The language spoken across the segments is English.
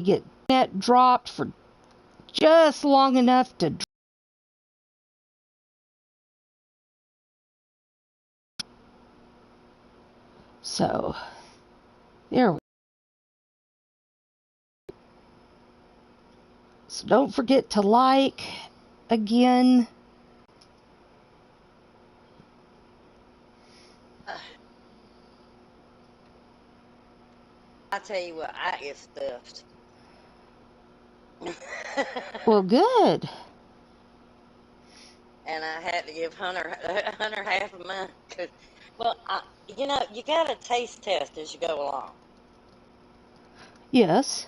get net dropped for just long enough to. So, there we go. So don't forget to like again. I tell you what, I get stuffed. Well, good. And I had to give Hunter half of mine. Well, you got to taste test as you go along. Yes.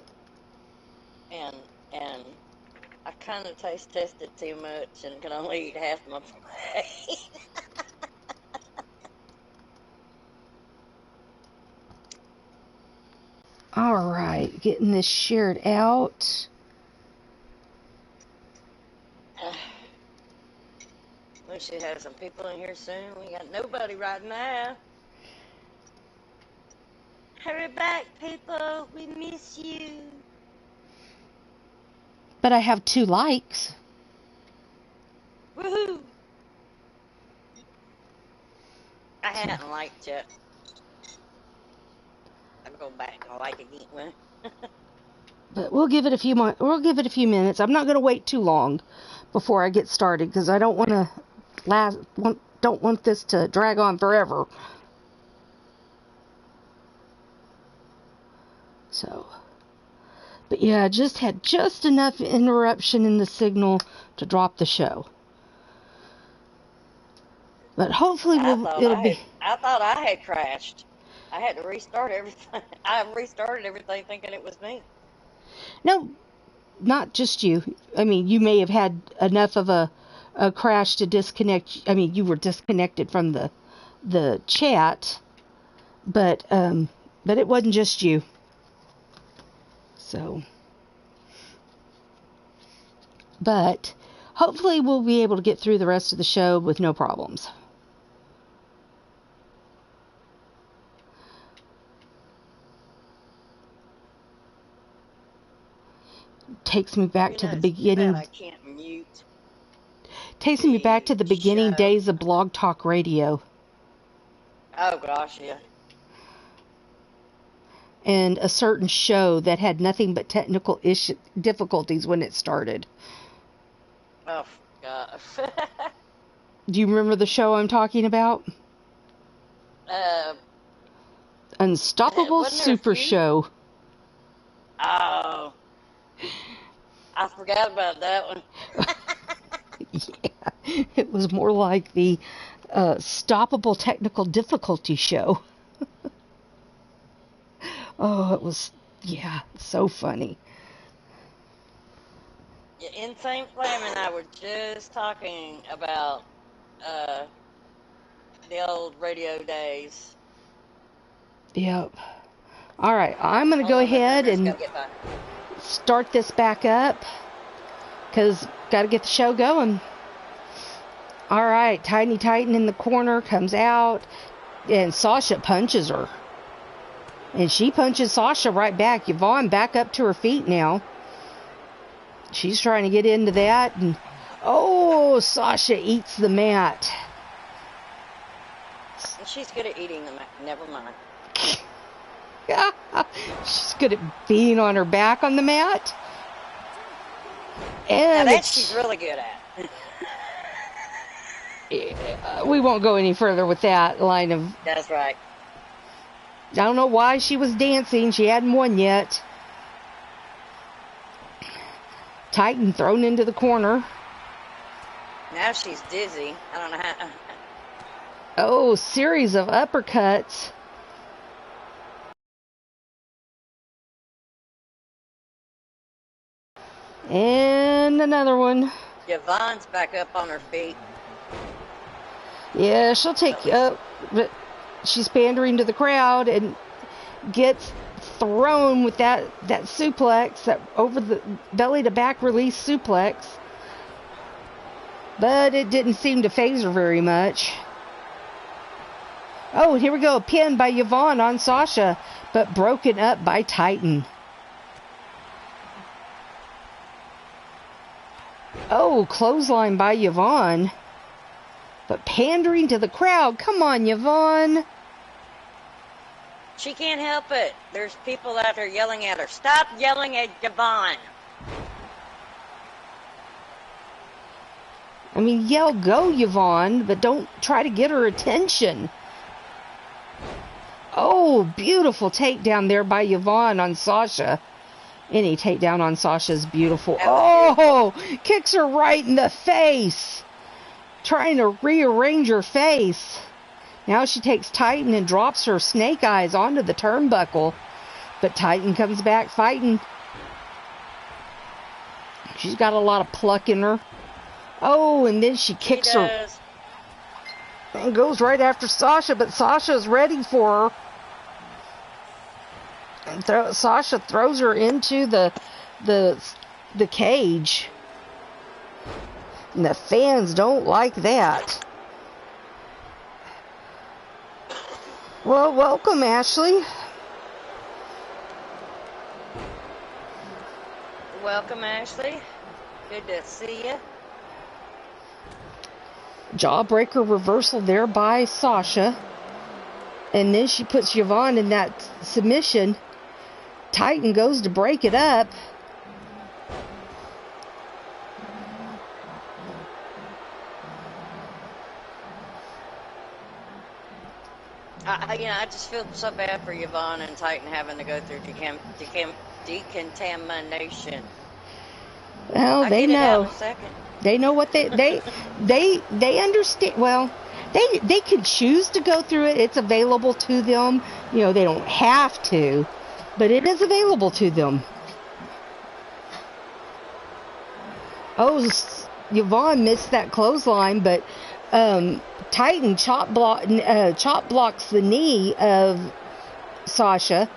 And I kind of taste tested too much and could only eat half my plate. All right, getting this shared out. We should have some people in here soon. We got nobody right now. Hurry back, people. We miss you. But I have 2 likes. Woohoo! I hadn't liked yet. I'll go back and like again. But we'll give it a few minutes. I'm not going to wait too long before I get started because I don't want this to drag on forever. So, but yeah, I just had just enough interruption in the signal to drop the show. But hopefully I thought I had crashed. I had to restart everything. I restarted everything thinking it was me. No, not just you. I mean, you may have had enough of a crash to disconnect. I mean, you were disconnected from the chat, but it wasn't just you. So, but hopefully we'll be able to get through the rest of the show with no problems. Takes me back to the beginning. I can't mute. Takes me back to the beginning days of Blog Talk Radio. Oh gosh, yeah. And a certain show that had nothing but technical difficulties when it started. Oh gosh. Do you remember the show I'm talking about? Unstoppable Super Show. Oh. I forgot about that one. Yeah, it was more like the Stoppable Technical Difficulty Show. Oh, it was, so funny. Yeah, Insane Flame and I were just talking about the old radio days. Yep. All right, I'm going to go ahead and start this back up because got to get the show going. All right, Tiny Titan in the corner comes out and Sasha punches her. And she punches Sasha right back. Yvonne back up to her feet now. She's trying to get into that. And Sasha eats the mat. She's good at eating the mat. Never mind. She's good at being on her back on the mat. And now that she's really good at. We won't go any further with that line of... That's right. I don't know why she was dancing. She hadn't won yet. Titan thrown into the corner. Now she's dizzy. I don't know how... Oh, series of uppercuts. And another one. Yvonne's back up on her feet. Yeah, she'll take but she's pandering to the crowd and gets thrown with that suplex, that over the belly to back release suplex. But it didn't seem to phase her very much. Oh, here we go. A pin by Yvonne on Sasha, but broken up by Titan. Oh, clothesline by Yvonne. But pandering to the crowd. Come on, Yvonne. She can't help it. There's people out there yelling at her. Stop yelling at Yvonne. I mean, yell, go, Yvonne, but don't try to get her attention. Oh, beautiful takedown there by Yvonne on Sasha. Any takedown on Sasha is beautiful. Oh, kicks her right in the face. Trying to rearrange her face. Now she takes Titan and drops her snake eyes onto the turnbuckle. But Titan comes back fighting. She's got a lot of pluck in her. Oh, and then she kicks her. And goes right after Sasha, but Sasha's ready for her. And Sasha throws her into the cage. And the fans don't like that. Well, welcome, Ashley. Welcome, Ashley. Good to see you. Jawbreaker reversal there by Sasha. And then she puts Yvonne in that submission. Titan goes to break it up. I just feel so bad for Yvonne and Titan having to go through decontamination. Well, they know. They know what they understand. Well, they can choose to go through it. It's available to them. You know, they don't have to, but it is available to them. Oh, Yvonne missed that clothesline, but Titan chop blocks the knee of Sasha,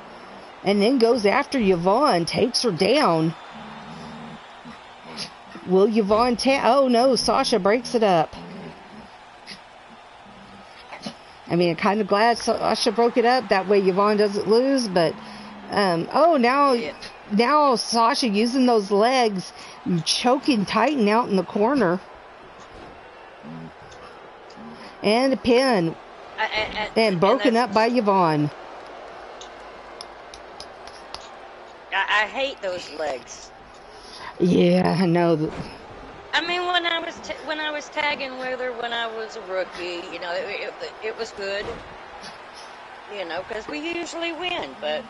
and then goes after Yvonne, takes her down. Will Yvonne oh no, Sasha breaks it up. I mean, I'm kind of glad Sasha broke it up. That way Yvonne doesn't lose, but now Sasha using those legs, choking Titan out in the corner. And a pin. And broken up by Yvonne. I hate those legs. Yeah, I know. I mean, when I was tagging with her when I was a rookie, you know, it was good. You know, because we usually win, but...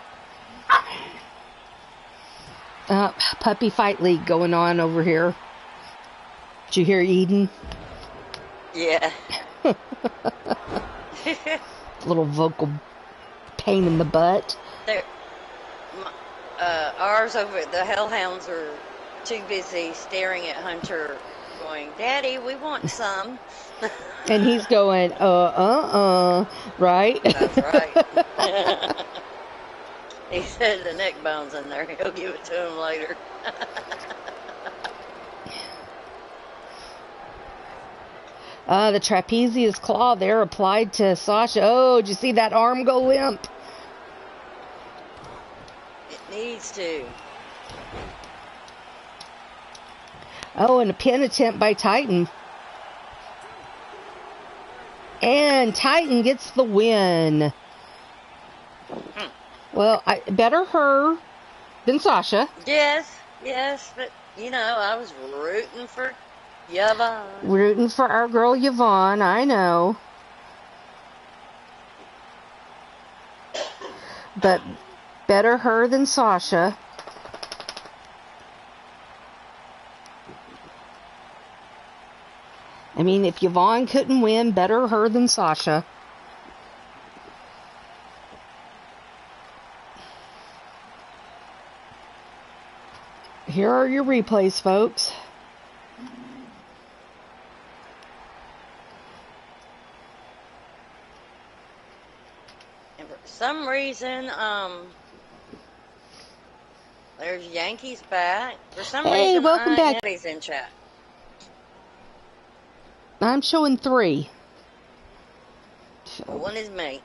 Puppy fight league going on over here. Did you hear Eden? Yeah. Little vocal pain in the butt. Ours over at the Hellhounds are too busy staring at Hunter going, Daddy, we want some. And he's going, right? That's right. He said the neck bone's in there. He'll give it to him later. The trapezius claw there applied to Sasha. Oh, did you see that arm go limp? It needs to. Oh, and a pin attempt by Titan. And Titan gets the win. Well, better her than Sasha. Yes, but, you know, I was rooting for Yvonne. Rooting for our girl Yvonne, I know. But better her than Sasha. I mean, if Yvonne couldn't win, better her than Sasha. Here are your replays, folks. And for some reason, there's Yankees back. For some reason, welcome back. Eddie's in chat. I'm showing 3. Well, one is me.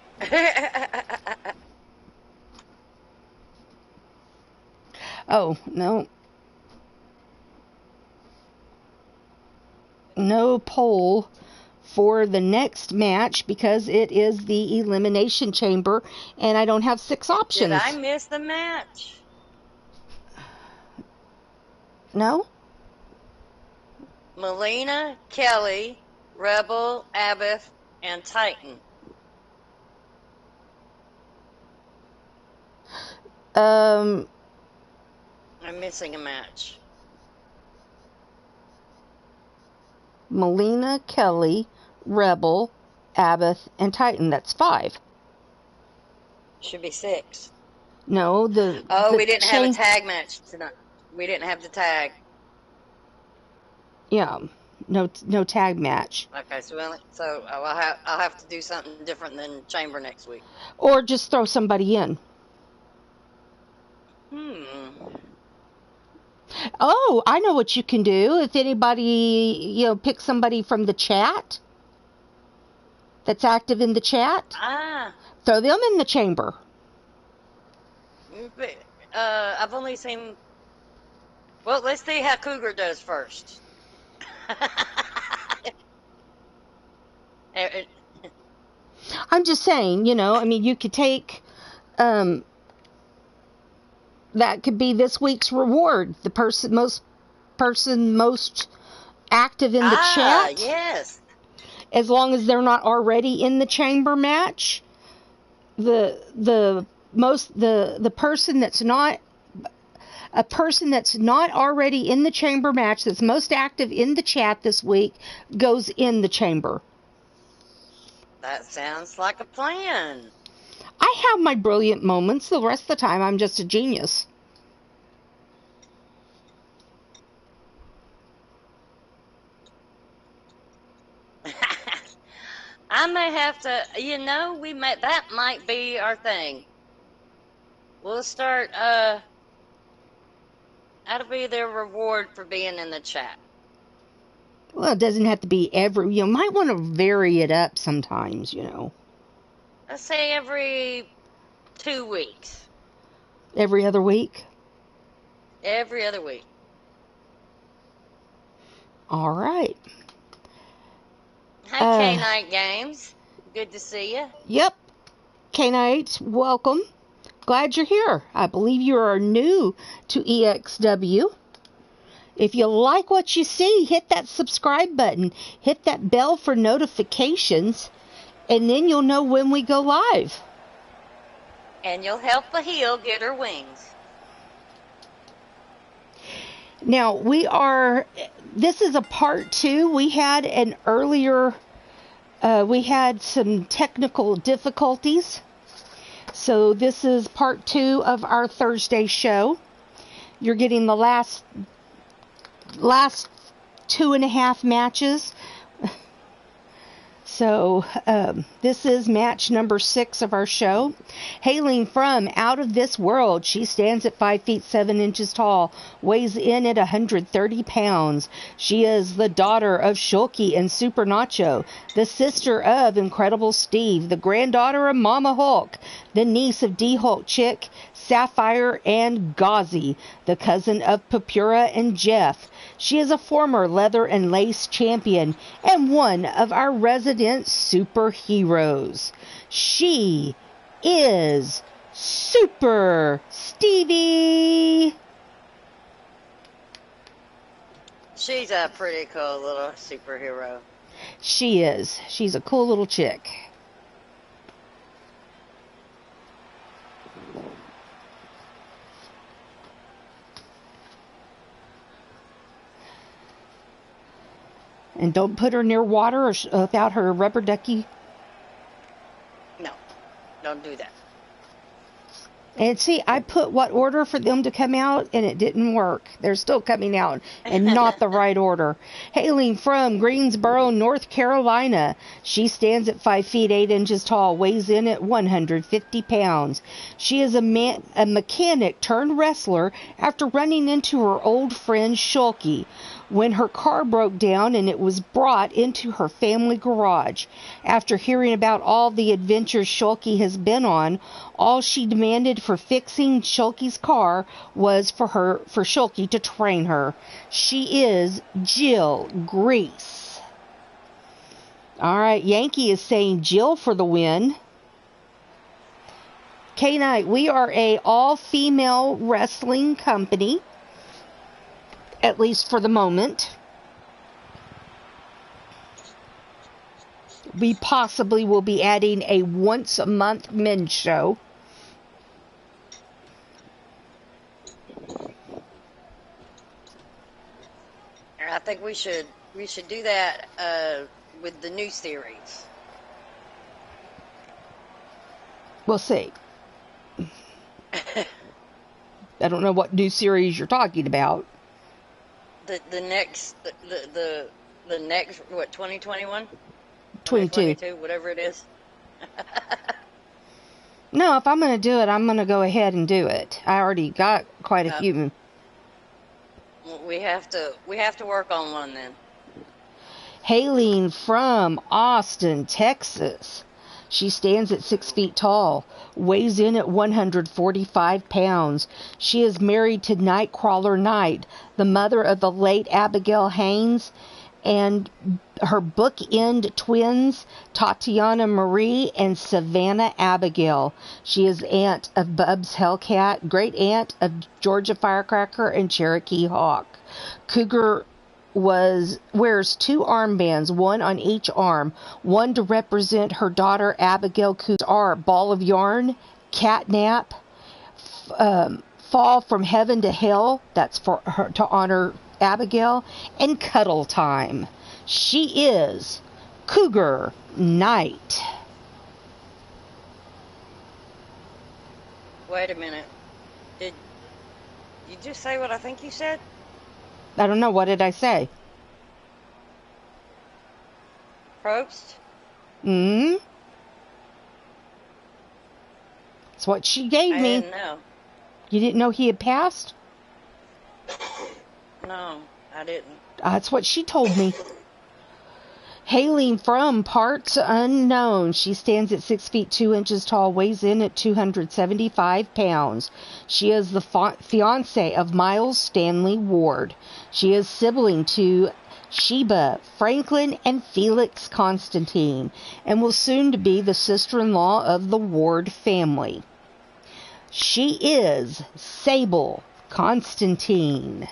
Oh, no. no poll for the next match because it is the elimination chamber and I don't have 6 options. Did I miss the match? No? Melina, Kelly, Rebel, Abbott, and Titan. I'm missing a match. Melina, Kelly, Rebel, Abbott, and Titan. That's 5. Should be 6. No, we didn't have a tag match tonight. We didn't have the tag. Yeah, no tag match. Okay, so I'll have to do something different than chamber next week. Or just throw somebody in. Oh, I know what you can do. If anybody, pick somebody from the chat that's active in the chat. Throw them in the chamber. But, I've only seen... Well, let's see how Cougar does first. I'm just saying, you could take... that could be this week's reward. The person most active in the chat. Yes. As long as they're not already in the chamber match, the person that's not already in the chamber match that's most active in the chat this week goes in the chamber. That sounds like a plan. I have my brilliant moments. The rest of the time, I'm just a genius. I may have to, that might be our thing. We'll start, that'll be their reward for being in the chat. Well, it doesn't have to be you might want to vary it up sometimes, Let's say every 2 weeks. Every other week? Every other week. All right. Hi, K-Night Games. Good to see you. Yep. K-Night, welcome. Glad you're here. I believe you are new to EXW. If you like what you see, hit that subscribe button. Hit that bell for notifications. And then you'll know when we go live. And you'll help a heel get her wings. Now, this is a part 2. We had an earlier, we had some technical difficulties. So this is part 2 of our Thursday show. You're getting the last 2.5 matches. So, this is match number 6 of our show. Hailing from out of this world, she stands at 5 feet 7 inches tall, weighs in at 130 pounds. She is the daughter of Shulky and Super Nacho, the sister of Incredible Steve, the granddaughter of Mama Hulk, the niece of D-Hulk Chick, Sapphire, and Gauzy, the cousin of Papura and Jeff. She is a former leather and lace champion and one of our resident superheroes. She is Super Stevie. She's a pretty cool little superhero. She is. She's a cool little chick. And don't put her near water or without her rubber ducky. No, don't do that. And see, I put what order for them to come out, and it didn't work. They're still coming out, and not the right order. Hailing from Greensboro, North Carolina, she stands at 5 feet 8 inches tall, weighs in at 150 pounds. She is a mechanic turned wrestler after running into her old friend Shulky when her car broke down and it was brought into her family garage. After hearing about all the adventures Shulky has been on, all she demanded for fixing Shulky's car was for Shulky to train her. She is Jill Grease. All right, Yankee is saying Jill for the win. K-Night, we are a all-female wrestling company, at least for the moment. We possibly will be adding a once-a-month men's show. I think we should do that with the new series. We'll see. I don't know what new series you're talking about. The next what, 2021? 22, whatever it is. No, if I'm going to do it, I'm going to go ahead and do it. I already got quite a few. We have to work on one then. Hailing from Austin, Texas. She stands at 6 feet tall, weighs in at 145 pounds. She is married to Nightcrawler Knight, the mother of the late Abigail Haynes, and her bookend twins, Tatiana Marie and Savannah Abigail. She is aunt of Bubs Hellcat, great aunt of Georgia Firecracker and Cherokee Hawk. Cougar wears 2 armbands, one on each arm, one to represent her daughter Abigail Cougar. Are Ball of Yarn, Catnap, Fall from Heaven to Hell, that's for her to honor Abigail, and Cuddle Time. She is Cougar Knight. Wait a minute. Did you just say what I think you said? I don't know. What did I say? Probst? That's what she gave me. I didn't know. You didn't know he had passed? No, I didn't. That's what she told me. Hailing from parts unknown, she stands at 6 feet 2 inches tall, weighs in at 275 pounds. She is the fiance of Miles Stanley Ward. She is sibling to Sheba, Franklin, and Felix Constantine, and will soon to be the sister-in-law of the Ward family. She is Sable Constantine.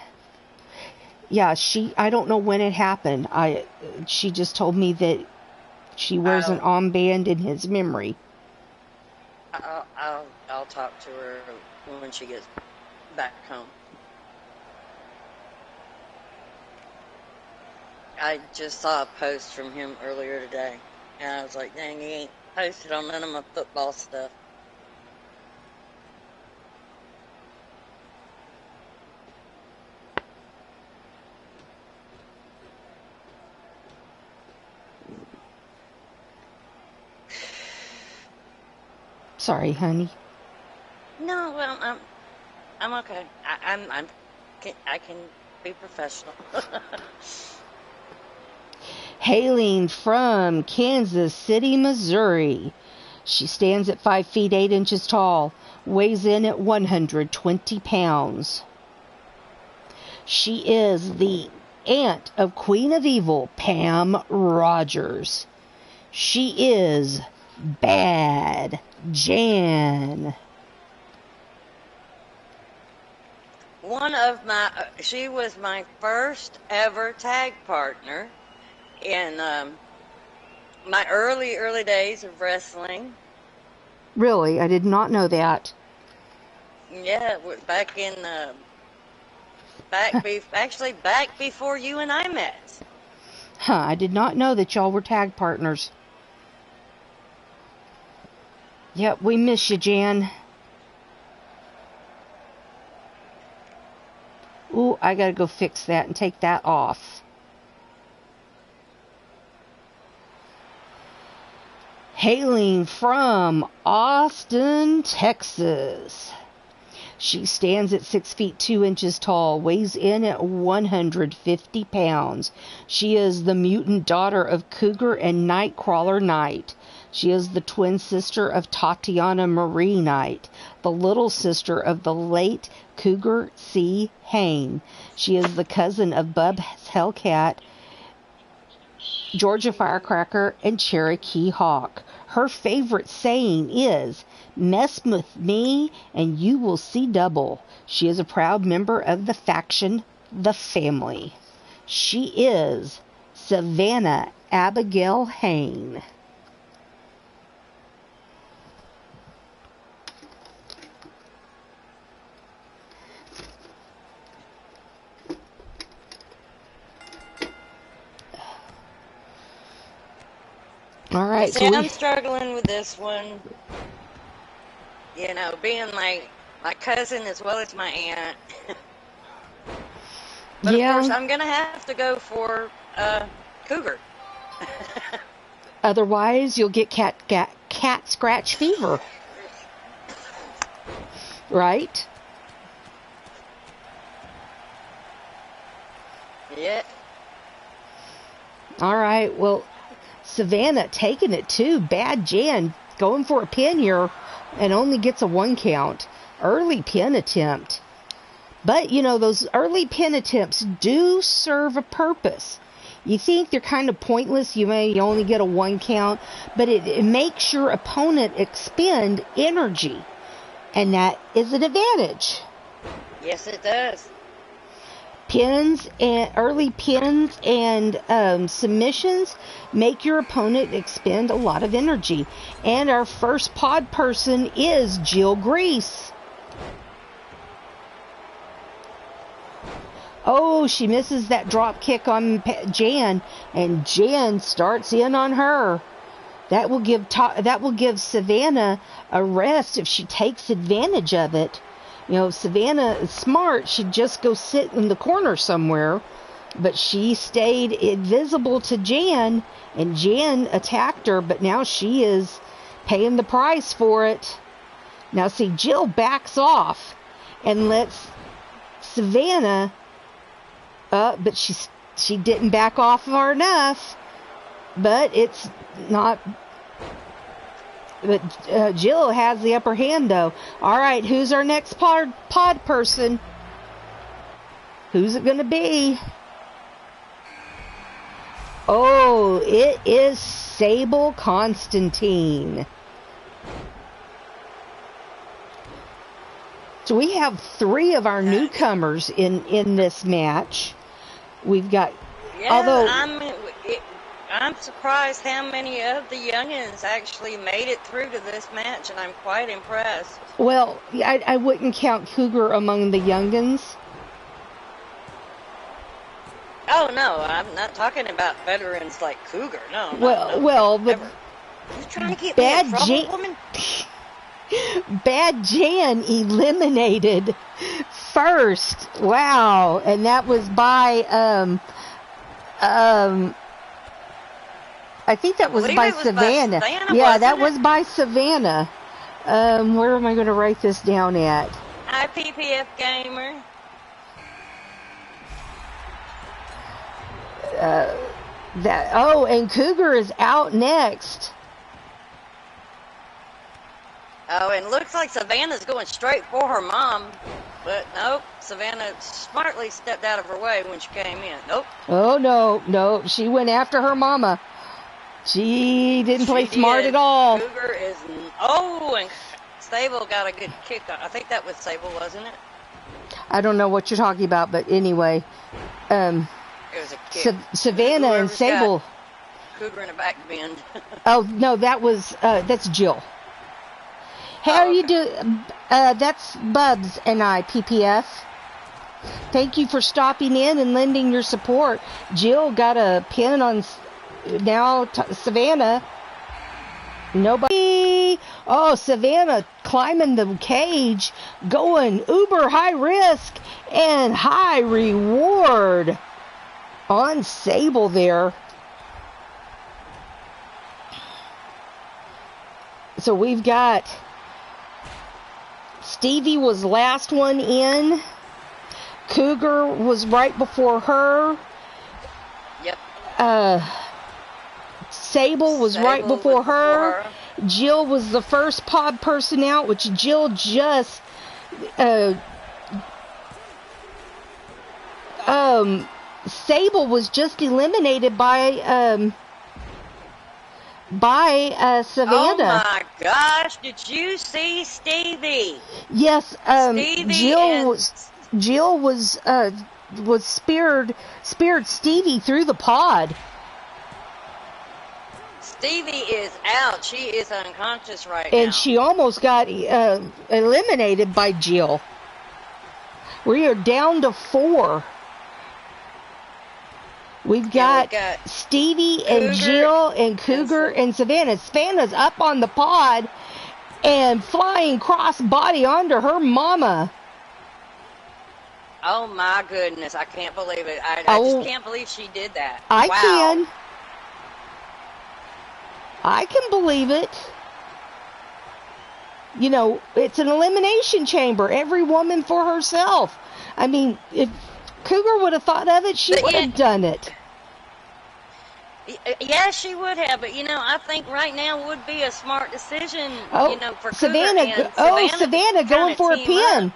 Yeah, I don't know when it happened. She just told me that she wears an armband in his memory. I'll talk to her when she gets back home. I just saw a post from him earlier today, and I was like, dang, he ain't posted on none of my football stuff. Sorry, honey. No, well, I'm okay. I can be professional. Hailing from Kansas City, Missouri. She stands at 5 feet 8 inches tall, weighs in at 120 pounds. She is the aunt of Queen of Evil, Pam Rogers. She is Bad Jan. She was my first ever tag partner in my early days of wrestling. Really? I did not know that. Yeah, back in back before you and I met. Huh, I did not know that y'all were tag partners. Yep, we miss you, Jan. Ooh, I gotta go fix that and take that off. Hailing from Austin, Texas. She stands at 6 feet 2 inches tall, weighs in at 150 pounds. She is the mutant daughter of Cougar and Nightcrawler Knight. She is the twin sister of Tatiana Marie Knight, the little sister of the late Cougar C. Hain. She is the cousin of Bubs Hellcat Georgia Firecracker, and Cherokee Hawk. Her favorite saying is, "Mess with me and you will see double." She is a proud member of the faction, the Family. She is Savannah Abigail Hain. All right, See, I'm struggling with this one. You know, being my cousin as well as my aunt. But yeah. Of course, I'm gonna have to go for Cougar. Otherwise, you'll get cat scratch fever. Right? Yeah. All right, well, Savannah taking it too. Bad Jan going for a pin here and only gets a 1 count. Early pin attempt. But, you know, those early pin attempts do serve a purpose. You think they're kind of pointless. You may only get a 1 count. But it makes your opponent expend energy. And that is an advantage. Yes, it does. Pins and early pins and submissions make your opponent expend a lot of energy. And our first pod person is Jill Grease. Oh, she misses that drop kick on Jan, and Jan starts in on her. That will give Savannah a rest if she takes advantage of it. You know, if Savannah is smart, she'd just go sit in the corner somewhere. But she stayed invisible to Jan, and Jan attacked her, but now she is paying the price for it. Now, see, Jill backs off and lets Savannah up, but she didn't back off far enough. But it's not... But Jill has the upper hand, though. All right, who's our next pod person? Who's it going to be? Oh, it is Sable Constantine. So we have 3 of our newcomers in this match. We've got... Yeah, although I'm surprised how many of the youngins actually made it through to this match, and I'm quite impressed. Well, I wouldn't count Cougar among the youngins. Oh, no, I'm not talking about veterans like Cougar, no. But... You trying to get me in trouble, woman? Bad Jan eliminated first. Wow. And that was by... I think that was by Savannah. Yeah, that was by Savannah. Where am I going to write this down at? IPPF Gamer. And Cougar is out next. Oh, and looks like Savannah's going straight for her mom. But nope, Savannah smartly stepped out of her way when she came in. Nope. Oh, no. She went after her mama. She didn't play smart at all. Cougar is... Oh, and Sable got a good kick. I think that was Sable, wasn't it? I don't know what you're talking about, but anyway. It was a kick. Savannah and Sable... Cougar in a back bend. Oh, no, that's Jill. How are you doing? That's Bubs and I, PPF. Thank you for stopping in and lending your support. Jill got a pin on Savannah. Nobody. Oh, Savannah climbing the cage, going uber high risk and high reward on Sable there. So we've got... Stevie was last one in. Cougar was right before her. Yep. Sable was right before her. Jill was the first pod person out, which Jill just Sable was just eliminated by Oh Savannah. my gosh, did you see Stevie? Yes, Stevie Jill was speared Stevie through the pod. Stevie is out. She is unconscious right now. And she almost got eliminated by Jill. We are down to 4. We've got Stevie and Jill and Cougar and Savannah. Savannah's up on the pod and flying cross-body onto her mama. Oh my goodness, I can't believe it. I just can't believe she did that. I can believe it. You know, it's an elimination chamber. Every woman for herself. I mean, if Cougar would have thought of it, she would have done it. Yeah, she would have, but I think right now would be a smart decision. For Savannah. Savannah going for a pin.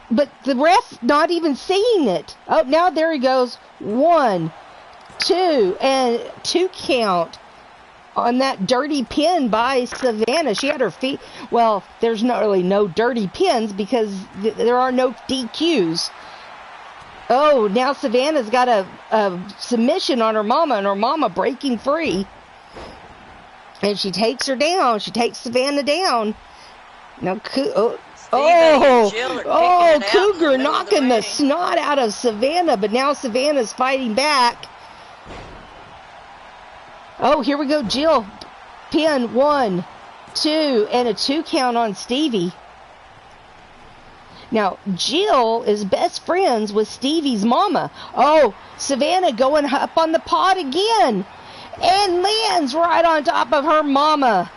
But the ref not even seeing it. Oh, now there he goes. 1, 2, and 2 count on that dirty pin by Savannah. She had her feet. Well, there's not really no dirty pins because there are no DQs. Oh, now Savannah's got a submission on her mama, and her mama breaking free. And she takes her down. She takes Savannah down. Now, Cougar knocking the snot out of Savannah, but now Savannah's fighting back. Oh, here we go, Jill. Pin 1, 2, and a 2 count on Stevie. Now, Jill is best friends with Stevie's mama. Oh, Savannah going up on the pod again. And lands right on top of her mama.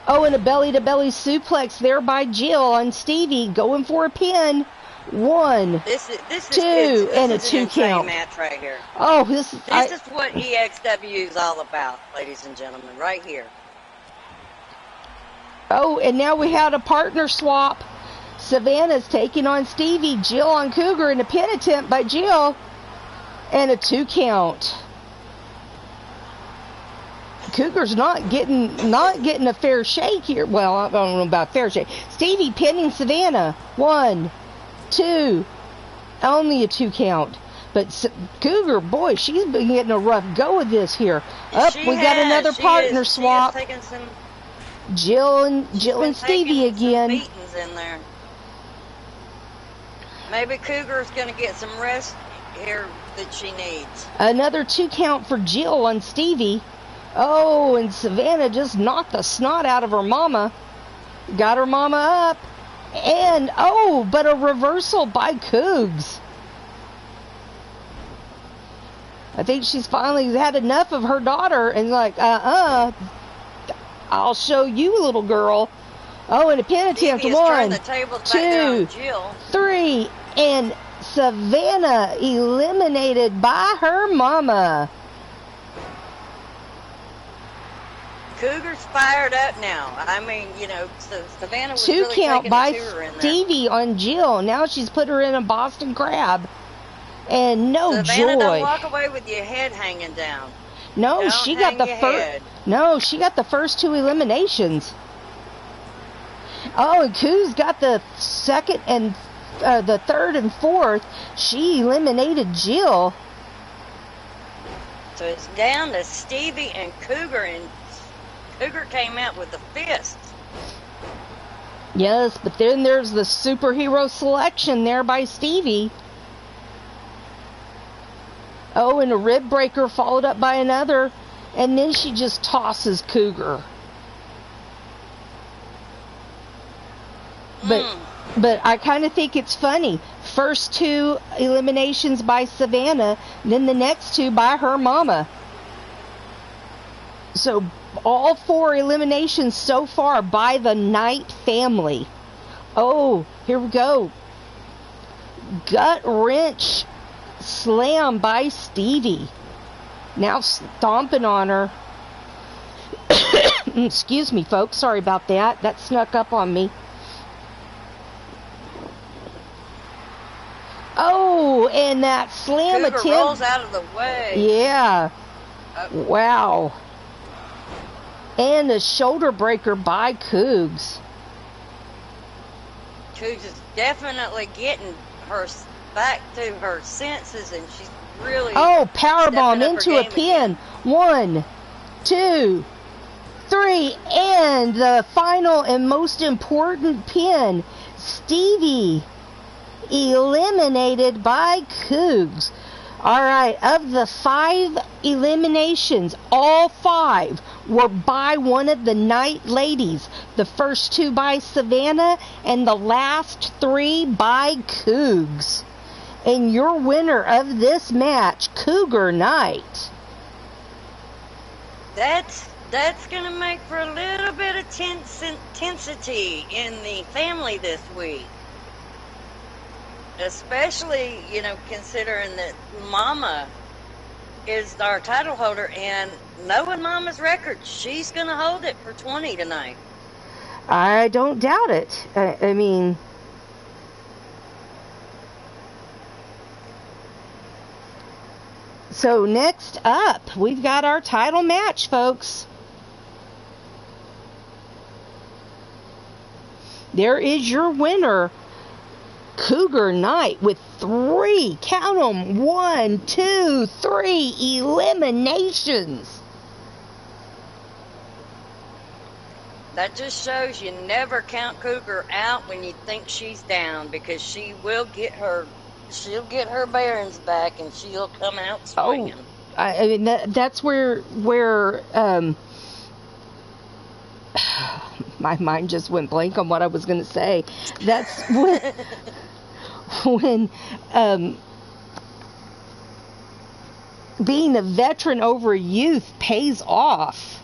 Oh, and a belly-to-belly suplex there by Jill on Stevie, going for a pin. 1, 2, and a 2 count. Match right here. Oh, this is what EXW is all about, ladies and gentlemen, right here. Oh, and now we had a partner swap. Savannah's taking on Stevie, Jill on Cougar, and a pin attempt by Jill, and a 2 count. Cougar's not getting a fair shake here. Well, I don't know about fair shake. Stevie pinning Savannah. 1, 2, only a 2 count. But Cougar, boy, she's been getting a rough go of this here. We got another partner swap. Jill and Stevie again. Beatings in there. Maybe Cougar's going to get some rest here that she needs. Another 2 count for Jill on Stevie. Oh, and Savannah just knocked the snot out of her mama. Got her mama up. And, but a reversal by Cougs. I think she's finally had enough of her daughter and like, I'll show you, little girl. Oh, and a pin attempt. 1, 2, 3, and Savannah eliminated by her mama. Cougar's fired up now. I mean, so Savannah was 2 really count by Stevie on Jill. Now she's put her in a Boston Crab. And Savannah, joy. Don't walk away with your head hanging down. No, she got the first. No, she got the first 2 eliminations. Oh, and Koo's got the second and the third and fourth. She eliminated Jill. So it's down to Stevie and Cougar, and Cougar came out with the fist. Yes, but then there's the superhero selection there by Stevie. Oh, and a rib breaker followed up by another, and then she just tosses Cougar. But I kind of think it's funny. First 2 eliminations by Savannah, then the next 2 by her mama. So all 4 eliminations so far by the Knight family. Oh, here we go. Gut wrench slam by Stevie. Now stomping on her. Excuse me, folks. Sorry about that. That snuck up on me. Oh, and that slam Cougar attempt rolls out of the way. Yeah. Wow. And the shoulder breaker by Cougs. Cougs is definitely getting her back to her senses, and she's really powerbomb into a pin. Again. 1, 2, 3, and the final and most important pin. Stevie eliminated by Cougs. Alright, of the 5 eliminations, all 5 were by one of the night ladies. The first 2 by Savannah, and the last 3 by Cougs. And your winner of this match, Cougar Night. That's going to make for a little bit of intensity in the family this week. Especially, considering that Mama is our title holder, and knowing Mama's record, she's going to hold it for 20 tonight. I don't doubt it. I mean, so next up, we've got our title match, folks. There is your winner, Cougar Night, with 3, count them, 1, 2, 3 eliminations. That just shows you never count Cougar out when you think she's down, because she will get her bearings back, and she'll come out swinging. I mean, that's where my mind just went blank on what I was going to say. That's when being a veteran over youth pays off.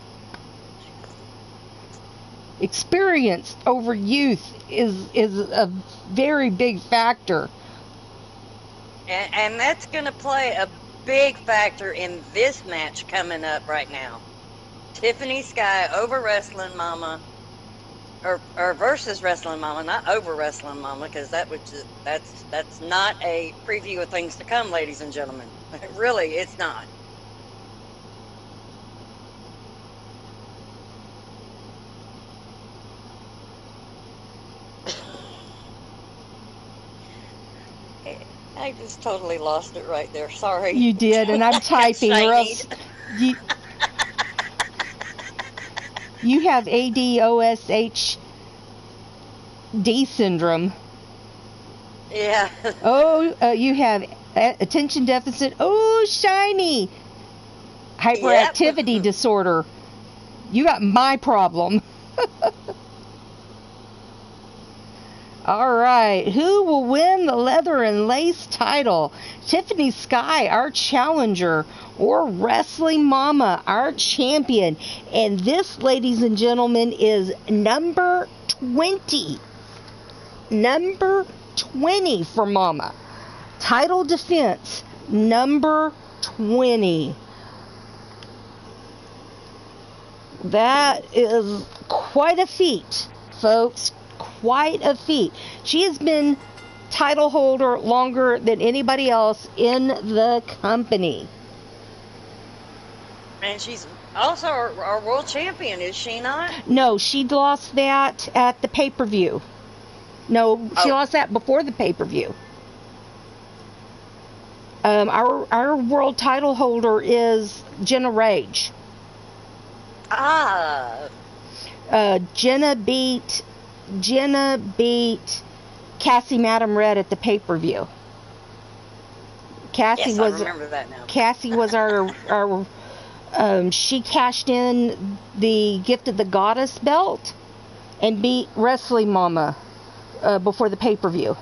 Experience over youth is a very big factor. And that's going to play a big factor in this match coming up right now. Tiffany Sky over Wrestling Mama, or versus Wrestling Mama, not over Wrestling Mama, because that's not a preview of things to come, ladies and gentlemen. Really, it's not. I just totally lost it right there. Sorry. You did, and I'm typing. Or else you have ADOSHD syndrome. Yeah. You have attention deficit. Shiny. Hyperactivity disorder. You got my problem. All right, who will win the leather and lace title? Tiffany Sky, our challenger, or Wrestling Mama, our champion? And this, ladies and gentlemen, is number 20. Number 20 for Mama. Title defense, number 20. That is quite a feat, folks. Quite a feat. She has been title holder longer than anybody else in the company. And she's also our world champion, is she not? No, she lost that at the pay-per-view. No, she lost that before the pay-per-view. Our world title holder is Jenna Rage. Jenna beat Cassie Madam Red at the pay-per-view. I remember that now. Cassie was our she cashed in the Gift of the Goddess belt and beat Wrestling Mama before the pay-per-view.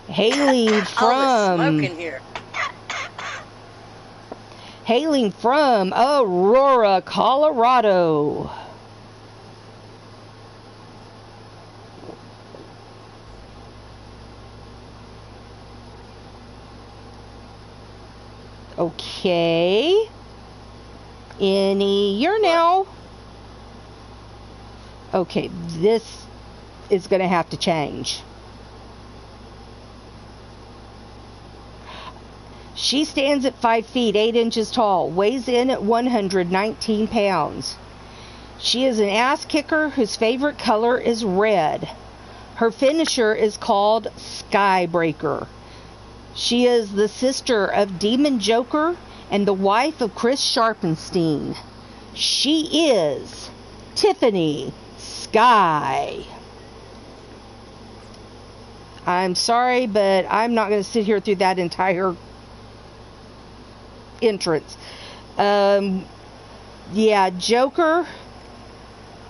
Hailing from Aurora, Colorado. Okay. You're now. Okay, this is going to have to change. She stands at 5 feet 8 inches tall, weighs in at 119 pounds. She is an ass kicker whose favorite color is red. Her finisher is called Skybreaker. She is the sister of Demon Joker and the wife of Chris Sharpenstein. She is Tiffany Sky. I'm sorry, but I'm not going to sit here through that entire entrance. Yeah, Joker,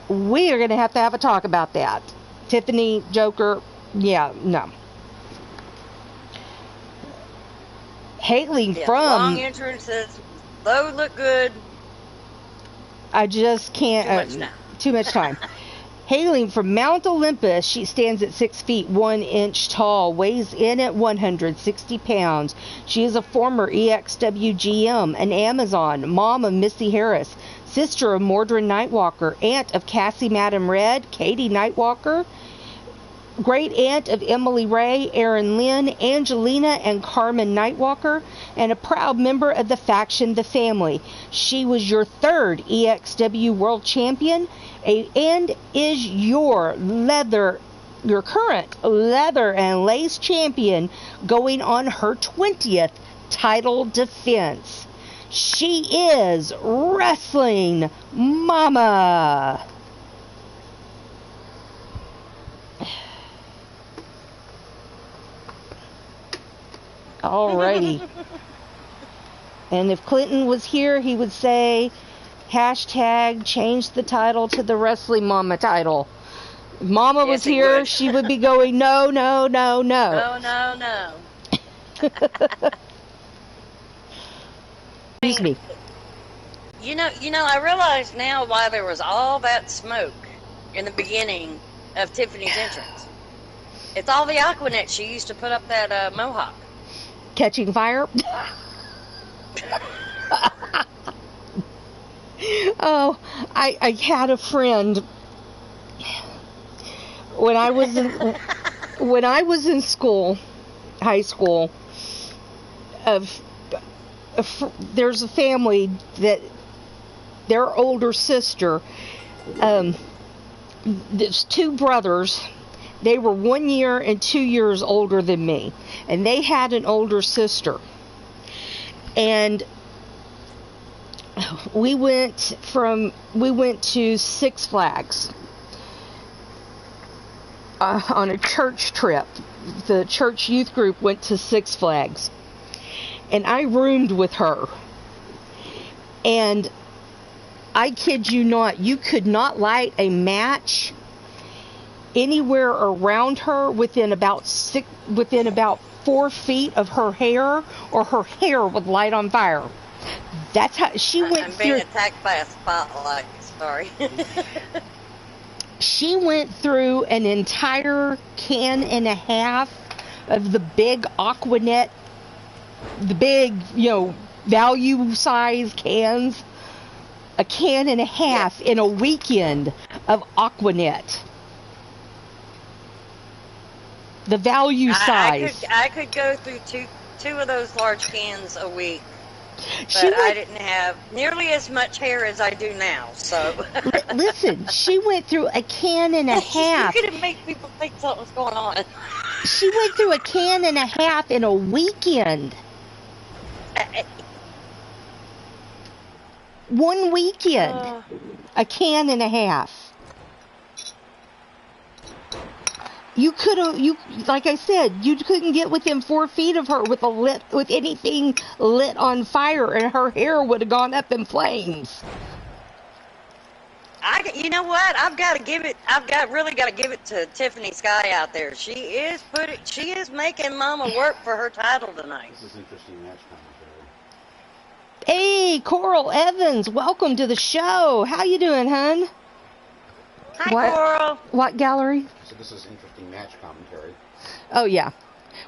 we are going to have a talk about that. Tiffany, Joker, yeah, no. Hailing from... long entrances, though look good. I just can't... Too much now. Too much time. Hailing from Mount Olympus, she stands at 6 feet 1 inch tall, weighs in at 160 pounds. She is a former EXWGM, an Amazon, mom of Missy Harris, sister of Mordred Nightwalker, aunt of Cassie Madam Red, Katie Nightwalker, great aunt of Emily Ray, Erin Lynn, Angelina, and Carmen Nightwalker, and a proud member of the faction The Family. She was your third EXW World Champion and is your current leather and lace champion, going on her 20th title defense. She is Wrestling Mama. Alrighty. And if Clinton was here, he would say, hashtag change the title to the Wrestling Mama title. If Mama was here, she would be going, no, no, no, no. No, no, no. Excuse me. You know, I realize now why there was all that smoke in the beginning of Tiffany's entrance. It's all the Aquanet she used to put up that mohawk. Catching fire? Oh, I had a friend when I was in school, high school. There's a family that their older sister. There's two brothers. They were 1 year and 2 years older than me, and they had an older sister. And we went to Six Flags on a church trip. The church youth group went to Six Flags, and I roomed with her. And I kid you not, you could not light a match anywhere around her within about 4 feet of her hair, or her hair would light on fire. That's how she went I'm through. being attacked by a spotlight. Sorry. She went through an entire can and a half of the big Aquanet, the big, value size cans. A can and a half in a weekend of Aquanet. The value size. I could go through two of those large cans a week, but I didn't have nearly as much hair as I do now. So listen, she went through a can and a half. You're gonna make people think something's going on. She went through a can and a half in a weekend. One weekend, a can and a half. Like I said, you couldn't get within 4 feet of her with anything lit on fire, and her hair would have gone up in flames. You know what? I've really got to give it to Tiffany Sky out there. She is making Mama work for her title tonight. This is interesting match commentary. Hey, Coral Evans, welcome to the show. How you doing, hun? Hi, Coral. What gallery? So this is interesting match commentary. Oh, yeah.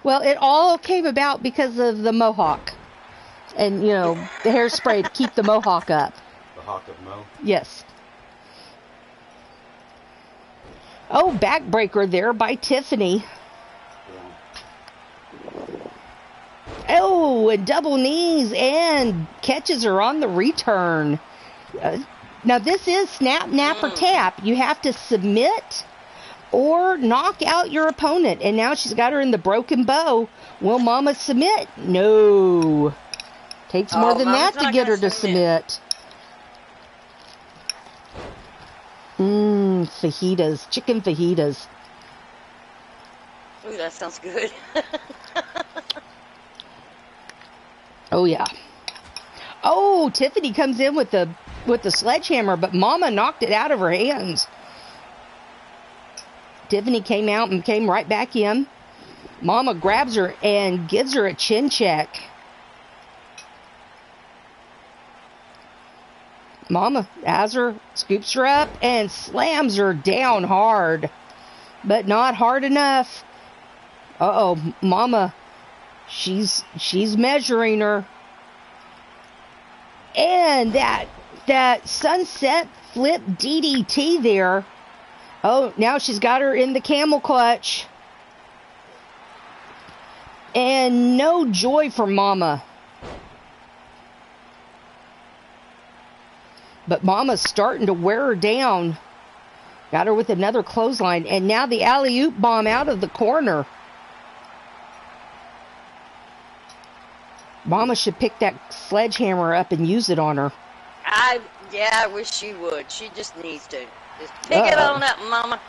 Well, it all came about because of the mohawk. And, the hairspray to keep the mohawk up. The Hawk of Mo? Yes. Oh, backbreaker there by Tiffany. Oh, and double knees and catches her on the return. Now, this is snap, nap, or tap. You have to submit or knock out your opponent. And now she's got her in the broken bow. Will Mama submit? No. Takes more than that to get her to submit. Fajitas. Chicken fajitas. Ooh, that sounds good. Oh, yeah. Oh, Tiffany comes in with the sledgehammer, but Mama knocked it out of her hands. Tiffany came out and came right back in. Mama grabs her and gives her a chin check. Mama has her, scoops her up, and slams her down hard. But not hard enough. Uh-oh, Mama, she's measuring her. And that sunset flip DDT there. Oh, now she's got her in the camel clutch. And no joy for Mama. But Mama's starting to wear her down. Got her with another clothesline. And now the alley-oop bomb out of the corner. Mama should pick that sledgehammer up and use it on her. I wish she would. She just needs to. Just pick it on up, Mama.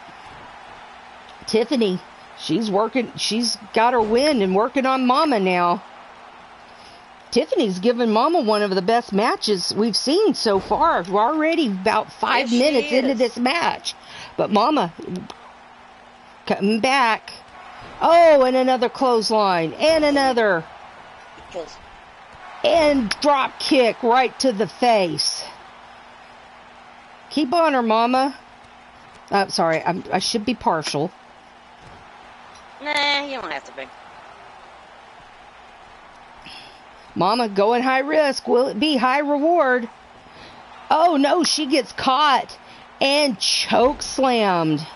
Tiffany, she's got her win and working on Mama now. Tiffany's given Mama one of the best matches we've seen so far. We're already about 5 minutes into this match. But Mama coming back. Oh, and another clothesline. And another. And drop kick right to the face. Keep on her, Mama. Sorry, I should be partial. Nah, you don't have to be. Mama going high risk. Will it be high reward? Oh, no, she gets caught and choke slammed.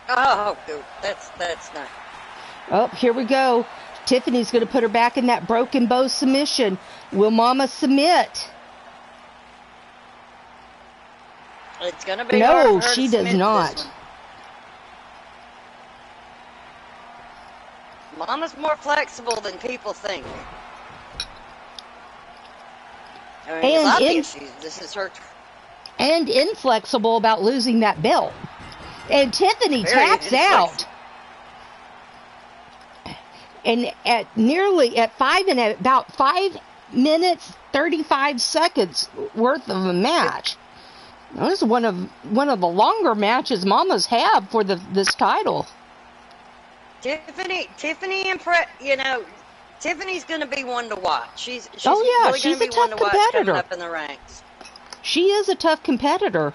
Oh, that's not. Oh, here we go. Tiffany's going to put her back in that broken bow submission. Will Mama submit? It's going to be No, her she to does not. Mama's more flexible than people think. I mean, it's obvious this is her. And inflexible about losing that belt. And Tiffany taps out. And at about 5 minutes 35 seconds worth of a match. Now, this is one of the longer matches Mama's had for this title. Tiffany, Tiffany's going to be one to watch. She's she's really a tough competitor. Coming up in the ranks. She is a tough competitor.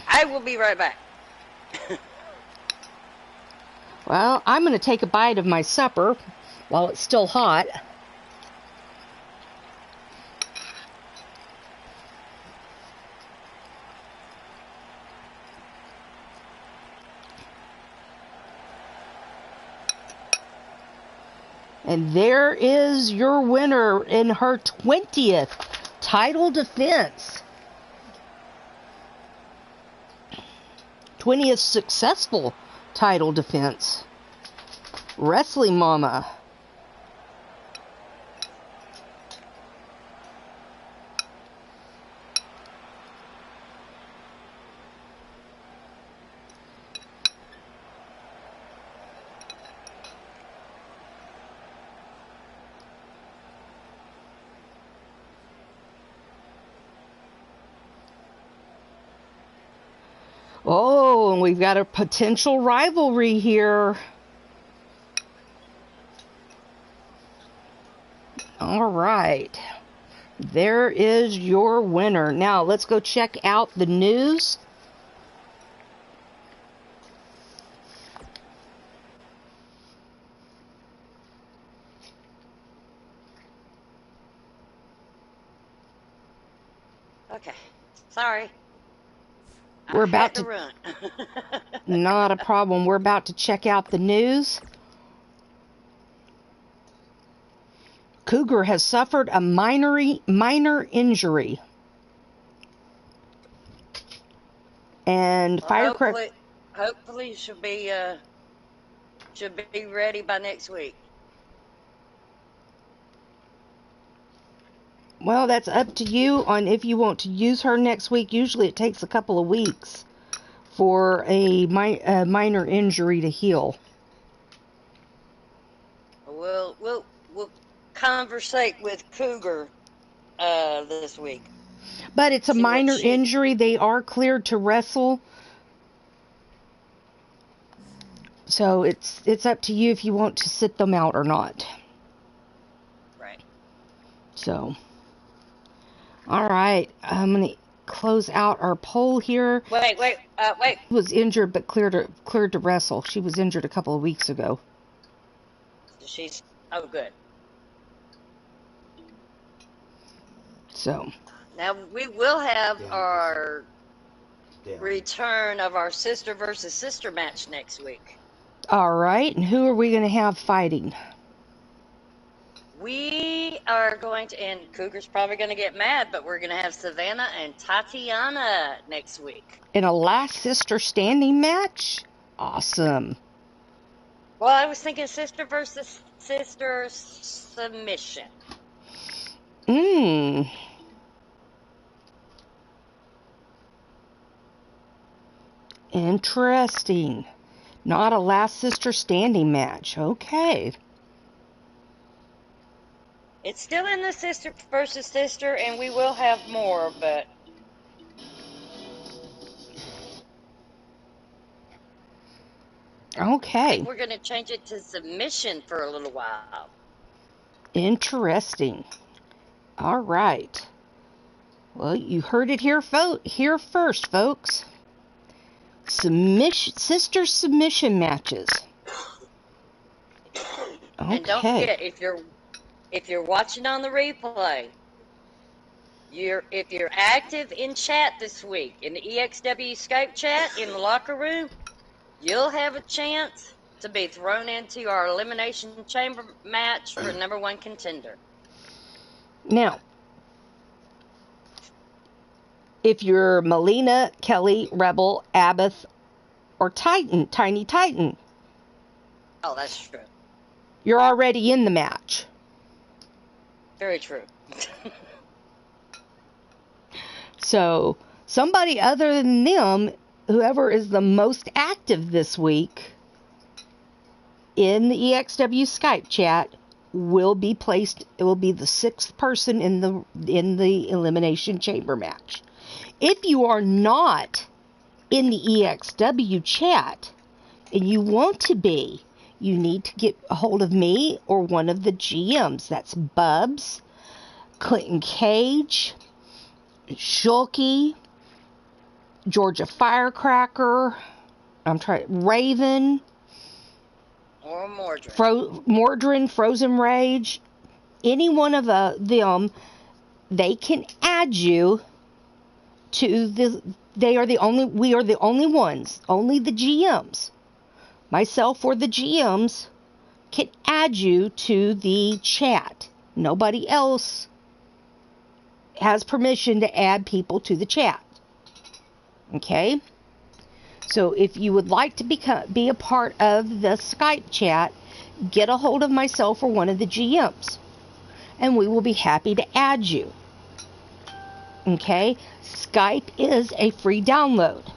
I will be right back. Well, I'm going to take a bite of my supper while it's still hot. And there is your winner in her 20th title defense. 20th successful title defense. Wrestling Mama. Oh, and we've got a potential rivalry here. All right. There is your winner. Now, let's go check out the news. Okay. Sorry. We're I about had to to... run. Not a problem. We're about to check out the news. Cougar has suffered a minor injury. And Well, firecracker... hopefully she'll be ready by next week. Well, that's up to you on if you want to use her next week. Usually it takes a couple of weeks for a minor injury to heal. We'll conversate with Cougar this week. But it's a See what minor she... injury. They are cleared to wrestle. So it's up to you if you want to sit them out or not. Right. So, all right. I'm going to close out our poll here. Wait. Was injured but cleared to wrestle. She was injured a couple of weeks ago. She's... Oh, good. So. Now, we will have our return of our sister versus sister match next week. All right. And who are we going to have fighting? We are going to, and Cougar's probably going to get mad, but we're going to have Savannah and Tatiana next week. In a last sister standing match? Awesome. Well, I was thinking sister versus sister submission. Interesting. Not a last sister standing match. Okay. It's still in the sister versus sister, and we will have more, but... Okay. I think we're going to change it to submission for a little while. Interesting. All right. Well, you heard it here first, folks. Sister submission matches. Okay. And don't forget, if you're watching on the replay, if you're active in chat this week, in the EXW Skype chat, in the locker room, you'll have a chance to be thrown into our Elimination Chamber match for #1 contender. Now, if you're Melina, Kelly, Rebel, Abbott, or Tiny Titan. Oh, that's true. You're already in the match. Very true. So, somebody other than them, whoever is the most active this week in the EXW Skype chat, will be placed. It will be the 6th person in the Elimination Chamber match. If you are not in the EXW chat and you want to be, you need to get a hold of me or one of the GMs. That's Bubs, Clinton Cage, Shulky, Georgia Firecracker, Raven, Or Mordred. Mordred, Frozen Rage. Any one of them, they can add you to the. We are the only ones. Only the GMs, myself or the GMs, can add you to the chat. Nobody else has permission to add people to the chat. Okay? So if you would like to be a part of the Skype chat, get a hold of myself or one of the GMs, and we will be happy to add you. Okay? Skype is a free download.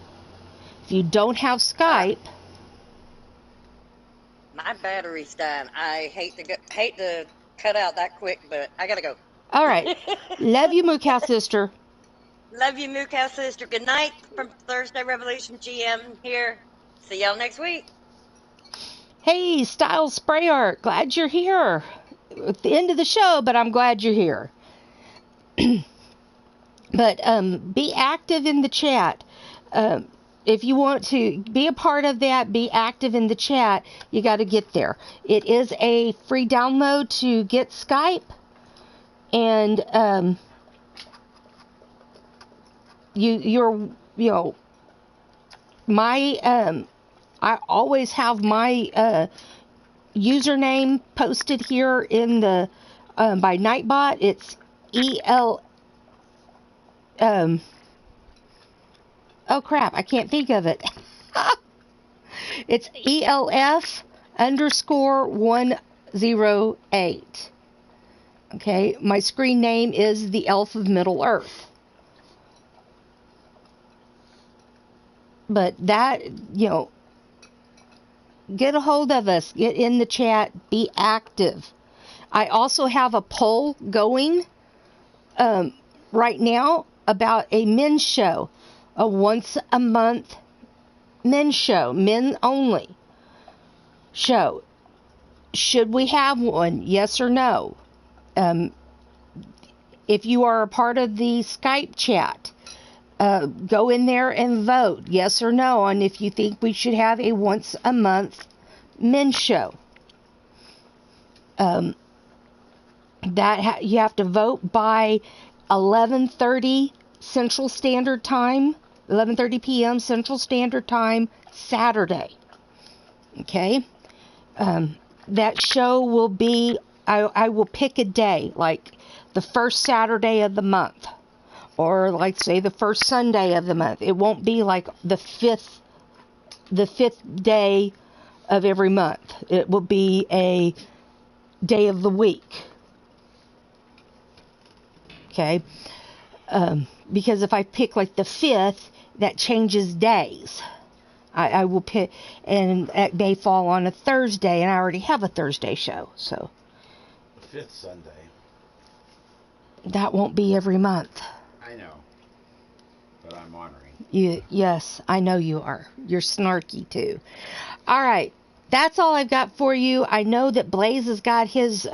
If you don't have Skype... My battery's dying. I hate to cut out that quick, but I gotta go. All right. Love you, Moo Cow Sister. Love you, Moo Cow Sister. Good night from Thursday Revolution GM here. See y'all next week. Hey, Styles Spray Art. Glad you're here. At the end of the show, but I'm glad you're here. But be active in the chat. If you want to be a part of that, be active in the chat, you got to get there. It is a free download to get Skype. And my I always have my username posted here in the by Nightbot. It's oh crap, I can't think of it. It's ELF_108. Okay, my screen name is the Elf of Middle Earth. But that, get a hold of us, get in the chat, be active. I also have a poll going right now about a men's show, a once a month men's show, men only show. Should we have one? Yes or no? If you are a part of the Skype chat, go in there and vote yes or no on if you think we should have a once a month men's show. You have to vote by 11:30 Central Standard Time, 11:30 p.m. Central Standard Time, Saturday. Okay? That show will be, I will pick a day, like the first Saturday of the month, or like say the first Sunday of the month. It won't be like the fifth day of every month. It will be a day of the week. Okay? Because if I pick like the 5th, that changes days. I will pick, and that may fall on a Thursday, and I already have a Thursday show, so. The 5th Sunday. That won't be every month. I know, but I'm honoring. Yes, I know you are. You're snarky too. All right, that's all I've got for you. I know that Blaze has got his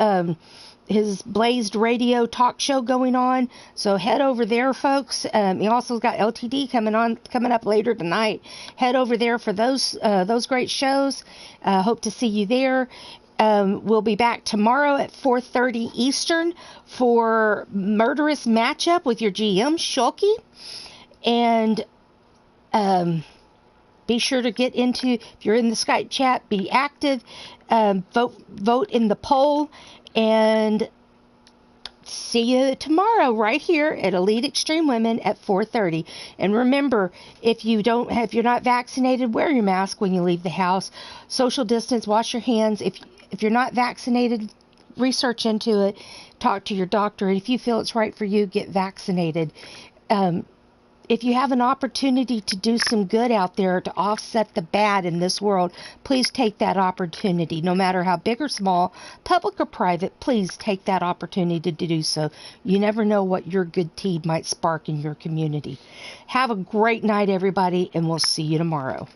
Blazed Radio talk show going on, so head over there, folks. He also got LTD coming up later tonight. Head over there for those great shows. Hope to see you there. We'll be back tomorrow at 4:30 Eastern for Murderous Matchup with your GM Shulky, and be sure to get into, if you're in the Skype chat, be active, vote in the poll. And see you tomorrow right here at Elite Extreme Women at 4:30. And remember, if you're not vaccinated, wear your mask when you leave the house. Social distance, wash your hands. If you're not vaccinated, research into it. Talk to your doctor. If you feel it's right for you, get vaccinated. If you have an opportunity to do some good out there to offset the bad in this world, please take that opportunity. No matter how big or small, public or private, please take that opportunity to do so. You never know what your good deed might spark in your community. Have a great night, everybody, and we'll see you tomorrow.